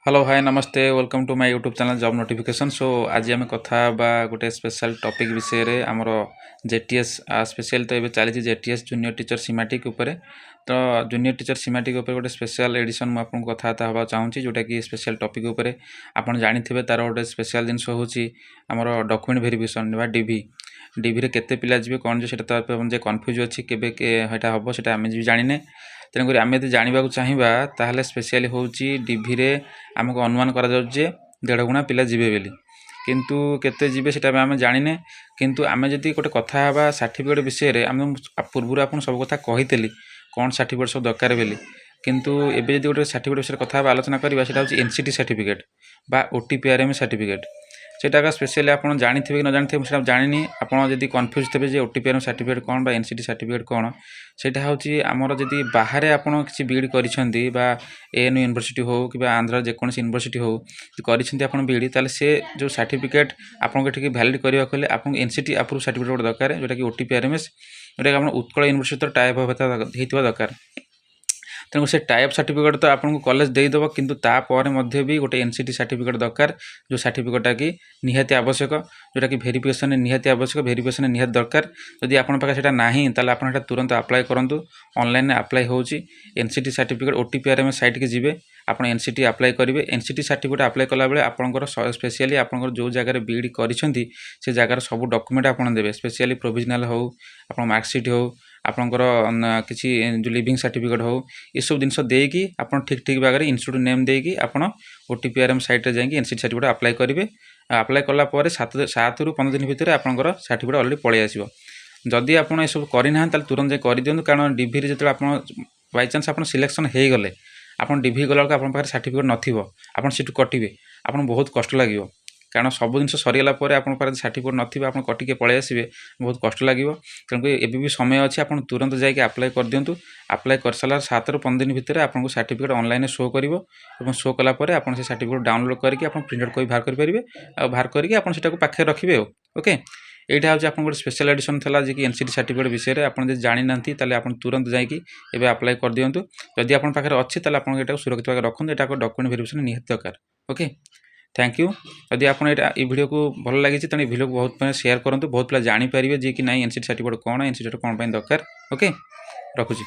Hello hi namaste welcome to my YouTube channel job notification. So आज आम कथा गोटे स्पेशल टॉपिक विषय रे आमर जेटीएस स्पेशल तो ये चली जेटीएस जूनियर टीचर सीमाटिक उपरे। तो जूनियर टीचर सीमाटिक उपर गोटे स्पेशल एडिशन मुझे आपको कथबार्ता हवा चाहूँगी जोटा कि स्पेशल टॉपिक उपरे आपन जानिथिबे तार गोटे स्पेशल जिनस होची आमर डॉक्यूमेंट वेरिफिकेशन बा डीवी डीवी रे केते पिला जिवे कोन जे सेटा तो जे कन्फ्यूज अछि केबे के हेटा हबो सेटा आमे भी जानिने। तेणुक आम यदि जानवाक चाहिए ताहले स्पेशली हूँ डीवी रे आमको अनुमान करा जाउछ जे 1.5 गुणा पिला जिवे बेली किंतु केते जिवे सेटा आम जानिने। किंतु आम जदि गोटे कथा हवा सर्टिफिकेट विषय रे आम पूर्व आपन सब कथा कहितली कौन सर्टिफिकेट सब दरकार बेली। किंतु एबे जदि गोटे सर्टिफिकेट विषय कथा आलोचना करबा सेटा होची एनसीटी सर्टिफिकेट बा ओटीपीआरएम सर्टिफिकेट। सेटा स्पेशली आप जानी कि न जानी मुझे जानी आपड़ जब कन्फ्यूज थे जे ओटीपीआर सर्टिफिकेट कौन बा एनसीटी सर्टिफिकेट कौन सेटा हूँ आमर जदि बाहर आप किसी बीड कर एएनयू यूनिवर्सिटी हो कि आंध्र जेकोसी यूनिवर्सिटी हो कर बीड ताले से जो सर्टिफिकेट आपको ये भैलिड करने आपको एनसीटी अप्रूव सर्टिफिकेट दरकार जोटा कि ओटीपीआरएमएस जोटा कि उत्कल यूनिवर्सिटी टाइप होता दरकार। तेणु से टाइप सर्टिफिकेट तो आपको कॉलेज देदेव किंतु तापर भी गोटे एनसीटी सर्टिफिकेट दरकार जो सर्टिफिकेटा कि निहाती आवश्यक जोटा कि भेरिफिकेशन निहाती आवश्यक भेरिफिकेशन निहाती दरकार। जदि आपन पाखे सेटा नाही ताले आपन सेटा तुरंत अप्लाई करंतु ऑनलाइन अप्लाई होची एनसीटी सर्टिफिकेट ओटीपीआरएम साइट के जिवे आपन एनसीटी अप्लाई करेंगे। एनसीटी सर्टिफिकेट अप्लाई कला बेले आपनकर स्पेशली आपनकर जो जगह बीड करिसेंती से जगार सब डॉक्यूमेंट आपन देबे स्पेशली प्रोविजनल हो आपन मार्कशीट हो आपनकर किसी जो लिविंग सर्टिफिकेट हो ये सब जिनस देकी आपन ठीक ठीक भाग में इंस्टीट्यूट नेम देकी आपन ओटीपीआरएम साइट रे जाइए एनसीटी सर्टिफिकेट अप्लाई करेंगे। अप्लाई कला 7 ରୁ 15 दिन भितर आपनकर सर्टिफिकेट ऑलरेडी पळै आसीबो। जदि आपन ए सब करि ना ताले तुरंत जे करि दियंतु कारण डीवी रे जते आपन बाय चांस आपन सिलेक्शन हे गले आपन डीवी गला आपन पाखे सर्टिफिकेट नथिबो आपन सीट कटिबे आपन बहुत कष्ट लागिवो कारण सब जिन सरीगला आपन पाखे सर्टिफिकेट नथिबे आपन कटिके पळै आसीबे बहुत कष्ट लागिवो। तेणुक एबी भी समय अच्छी आपन तुरंत जाइए अप्लाई कर दियंतु। अप्लाई कर सारा 7 ରୁ 15 दिन भितर आपको सर्टिफिकेट ऑनलाइन शो करिवो एवं शो कला परे आपन से सर्टिफिकेट डाउनलोड करके आपन प्रिंट आउट कोई बाहर कर परिबे आ बाहर करके आपन सेटा को पाखे रखिबे। ओके एटा हूँ आपन गोटे स्पेशल एडिशन था जे कि एनसीटी सर्टिफिकेट विषय में आपन जब जानी ना ताले आपन तुरंत जाइए एबे अप्लाई कर दियंतु। जदि आपन पाखे अच्छी ताले आपन एटा सुरक्षित भाग रखुन एटा डॉक्यूमेंट वेरिफिकेशन निहाती दरकार। Okay thank you. यदि आपन ये वीडियो को भल लगी तेणु वीडियो को बहुत शेयर करूँ बहुत पिला जानी पारे जे कि नहीं एनसीटी सर्टिफिकेट कौन एनसीटी कौन दरकार। ओके रखुची।